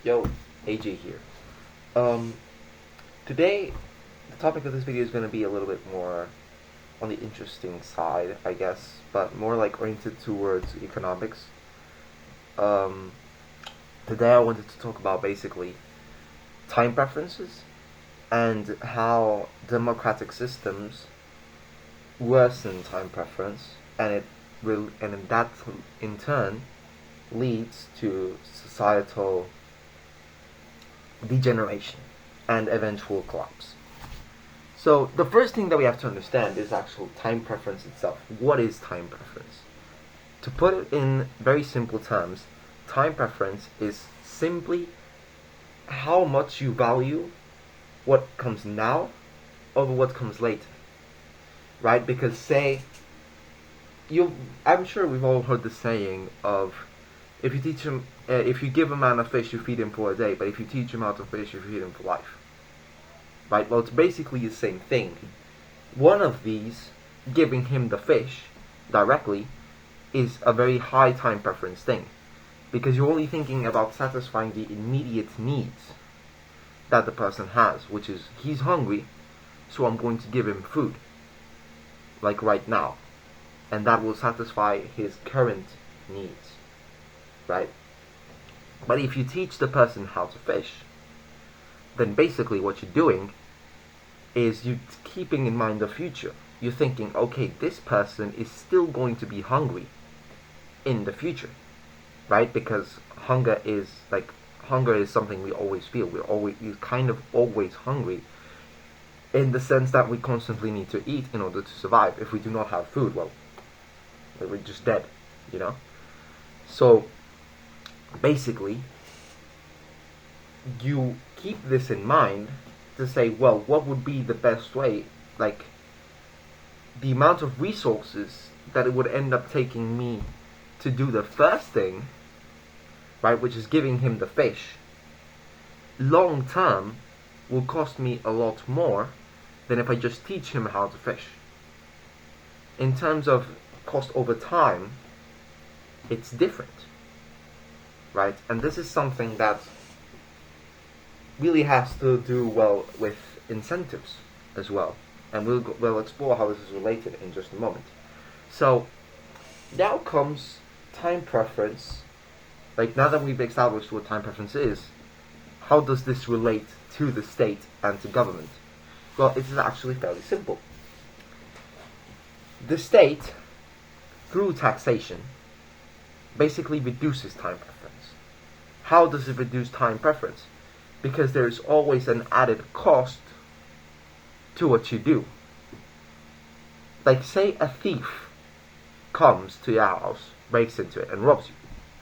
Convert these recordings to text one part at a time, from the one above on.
Yo, AJ here. Um, Today, the topic of this video is going to be a little bit more on the interesting side, I guess, but more like oriented towards economics. Um, Today I wanted to talk about basically time preferences and how democratic systems worsen time preference, and that in turn leads to societal degeneration and eventual collapse. So the first thing that we have to understand is actual time preference itself. What is time preference? To put it in very simple terms, time preference is simply how much you value what comes now over what comes later. Right? Because I'm sure we've all heard the saying of if you give a man a fish, you feed him for a day, but if you teach him how to fish, you feed him for life. Right? Well, it's basically the same thing. One of these, giving him the fish directly, is a very high time preference thing, because you're only thinking about satisfying the immediate needs that the person has, which is he's hungry, so I'm going to give him food, like right now, and that will satisfy his current needs. Right? But if you teach the person how to fish, then basically what you're doing is you keeping in mind the future. You're thinking, okay, this person is still going to be hungry in the future, right? Because hunger is something we always feel. We're kind of always hungry, in the sense that we constantly need to eat in order to survive. If we do not have food, well, we're just dead, you know? So basically, you keep this in mind to say, well, what would be the best way? Like, the amount of resources that it would end up taking me to do the first thing, right, which is giving him the fish, long term will cost me a lot more than if I just teach him how to fish. In terms of cost over time, it's different, right? And this is something that really has to do well with incentives as well, and we'll explore how this is related in just a moment. So now comes time preference. Like, now that we've established what time preference is, how does this relate to the state and to government? Well, it is actually fairly simple. The state, through taxation, basically reduces time preference. How does it reduce time preference? Because there's always an added cost to what you do. Like, say a thief comes to your house, breaks into it, and robs you,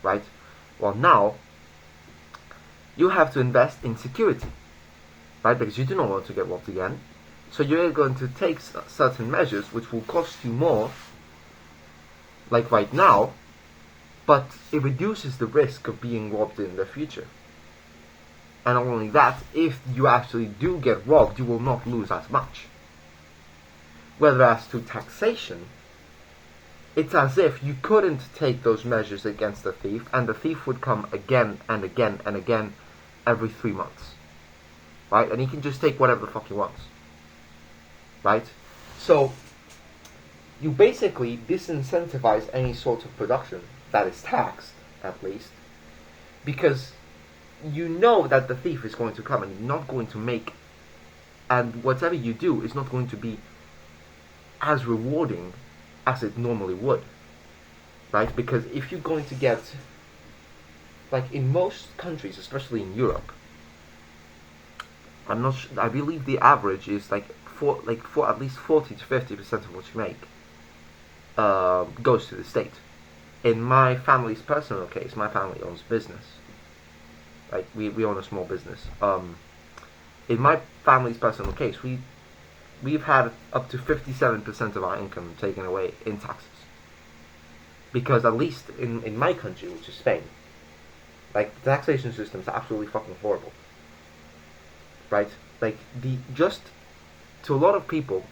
right? Well, now you have to invest in security, right? Because you do not want to get robbed again. So you're going to take certain measures which will cost you more, like right now, but it reduces the risk of being robbed in the future. And not only that, if you actually do get robbed, you will not lose as much. Whereas to taxation, it's as if you couldn't take those measures against the thief, and the thief would come again and again and again every 3 months. Right? And he can just take whatever the fuck he wants. Right? So, you basically disincentivize any sort of production that is taxed, at least, because you know that the thief is going to come and not going to make, and whatever you do is not going to be as rewarding as it normally would, right? Because if you're going to get, like in most countries, especially in Europe, I believe the average is for at least 40 to 50% of what you make goes to the state. In my family's personal case, my family owns business. Like, we own a small business. In my family's personal case, we've had up to 57% of our income taken away in taxes. Because at least in my country, which is Spain, like, the taxation system is absolutely fucking horrible. Right? Like, to a lot of people,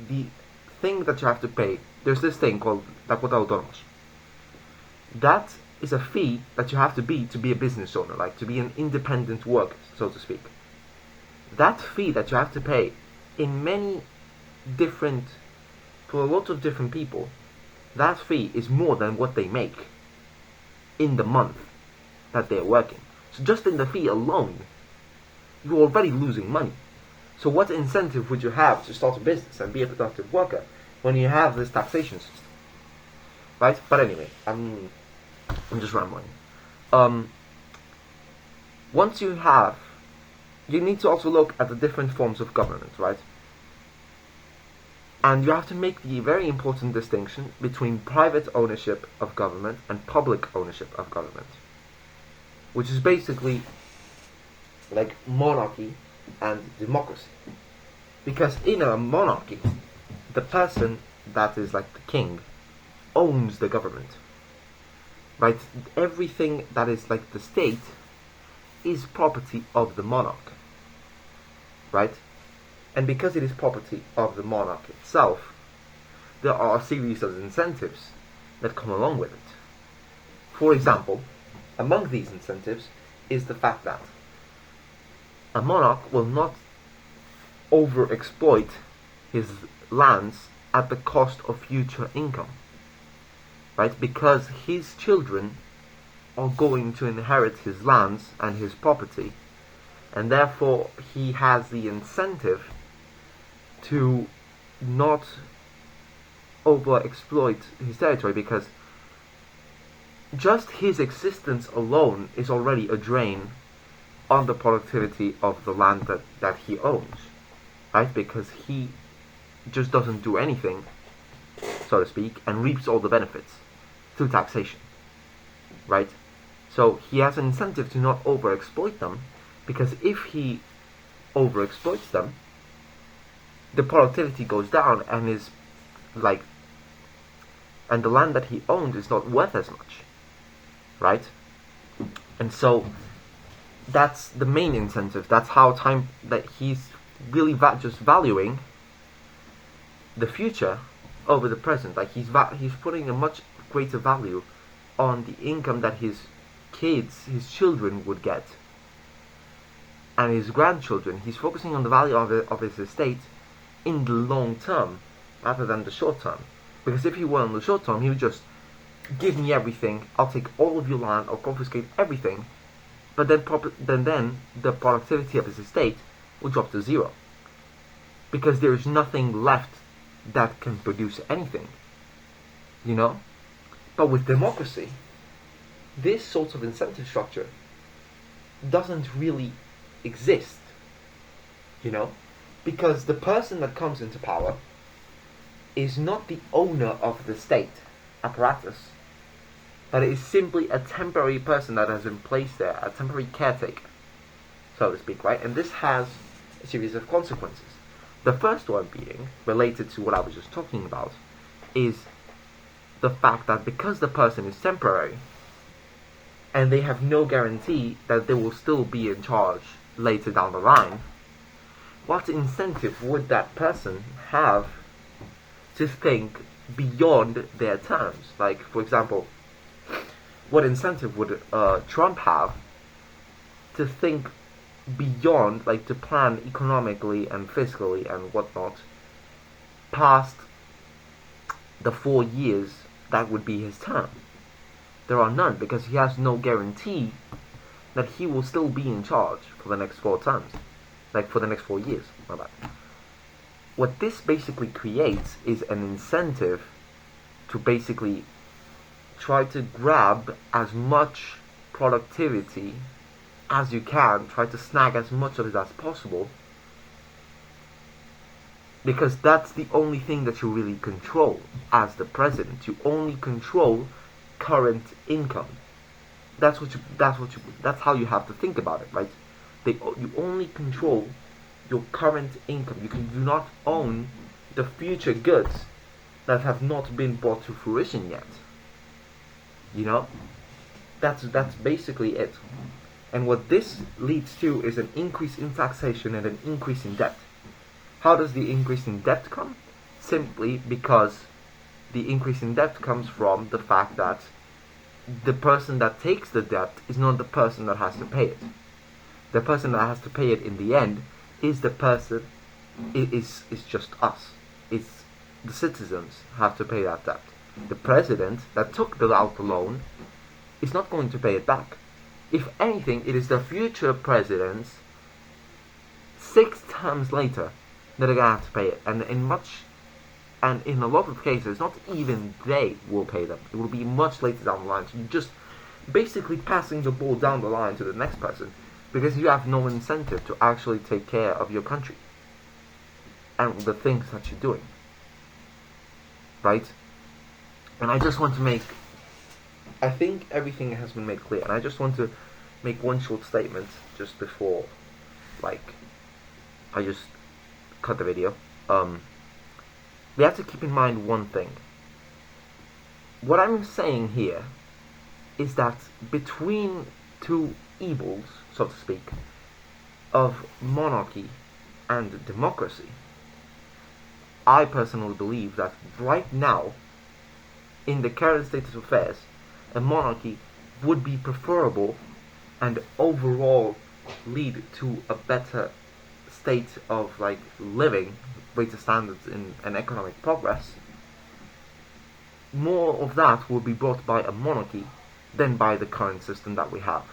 the thing that you have to pay, there's this thing called la cuota de autónomos. That is a fee that you have to be a business owner, like to be an independent worker, so to speak. That fee that you have to pay in many different, for a lot of different people, that fee is more than what they make in the month that they're working. So just in the fee alone, you're already losing money. So what incentive would you have to start a business and be a productive worker when you have this taxation system? Right? But anyway, I'm just rambling. Once you need to also look at the different forms of government, right? And you have to make the very important distinction between private ownership of government and public ownership of government, which is basically like monarchy and democracy. Because in a monarchy, the person that is like the king owns the government, right? Everything that is like the state is property of the monarch, right? And because it is property of the monarch itself, there are a series of incentives that come along with it. For example, among these incentives is the fact that a monarch will not overexploit his lands at the cost of future income, right? Because his children are going to inherit his lands and his property, and therefore he has the incentive to not overexploit his territory, because just his existence alone is already a drain on the productivity of the land that he owns, right? Because he just doesn't do anything, so to speak, and reaps all the benefits through taxation, right? So he has an incentive to not overexploit them, because if he overexploits them, the productivity goes down, and and the land that he owned is not worth as much, right? And so that's the main incentive. That's how that he's really just valuing the future over the present. Like he's putting a much greater value on the income that his children would get, and his grandchildren. He's focusing on the value of his estate in the long term rather than the short term. Because if he were in the short term, he would just give me everything, I'll take all of your land, I'll confiscate everything, but then the productivity of his estate will drop to zero, because there is nothing left that can produce anything, you know? But with democracy, this sort of incentive structure doesn't really exist, you know? Because the person that comes into power is not the owner of the state apparatus, but it is simply a temporary person that has been placed there, a temporary caretaker, so to speak, right? And this has a series of consequences. The first one being, related to what I was just talking about, is the fact that because the person is temporary, and they have no guarantee that they will still be in charge later down the line, what incentive would that person have to think beyond their terms? Like, for example, what incentive would Trump have to think beyond, like to plan economically and fiscally and whatnot past the 4 years that would be his term? There are none, because he has no guarantee that he will still be in charge for the next 4 terms. Like for the next 4 years. My bad. What this basically creates is an incentive to basically try to grab as much productivity as you can, try to snag as much of it as possible, because that's the only thing that you really control as the president. You only control current income. That's how you have to think about it, right? You only control your current income. You do not own the future goods that have not been brought to fruition yet. You know? That's basically it. And what this leads to is an increase in taxation and an increase in debt. How does the increase in debt come? Simply because the increase in debt comes from the fact that the person that takes the debt is not the person that has to pay it. The person that has to pay it in the end is the person, is just us. It's the citizens have to pay that debt. The president that took out the loan is not going to pay it back. If anything, it is the future presidents 6 times later that are going to have to pay it. And in a lot of cases, not even they will pay them. It will be much later down the line. So you're just basically passing the ball down the line to the next person because you have no incentive to actually take care of your country and the things that you're doing. Right? And I just want to I think everything has been made clear, and I just want to make one short statement just before, I just cut the video. We have to keep in mind one thing. What I'm saying here is that between two evils, so to speak, of monarchy and democracy, I personally believe that right now, in the current state of affairs, a monarchy would be preferable and overall lead to a better state of living, greater standards and economic progress. More of that will be brought by a monarchy than by the current system that we have,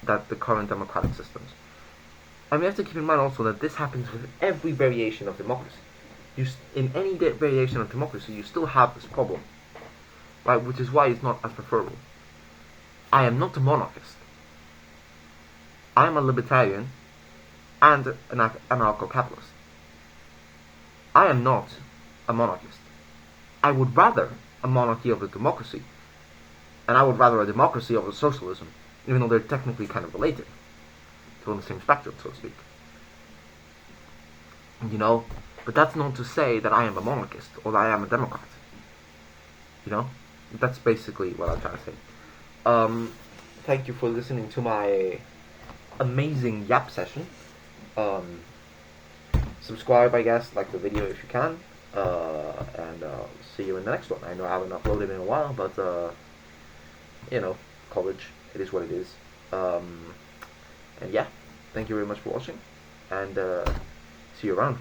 that the current democratic systems. And we have to keep in mind also that this happens with every variation of democracy. In any variation of democracy, you still have this problem, right? Which is why it's not as preferable. I am not a monarchist. I am a libertarian and an anarcho-capitalist. I am not a monarchist. I would rather a monarchy over democracy, and I would rather a democracy over socialism, even though they're technically kind of related. They're on the same spectrum, so to speak. But that's not to say that I am a monarchist or that I am a democrat. That's basically what I'm trying to say. Thank you for listening to my amazing yap session. Subscribe, I guess, like the video if you can, and see you in the next one. I know I haven't uploaded in a while, but college, it is what it is. And yeah, thank you very much for watching, and see you around.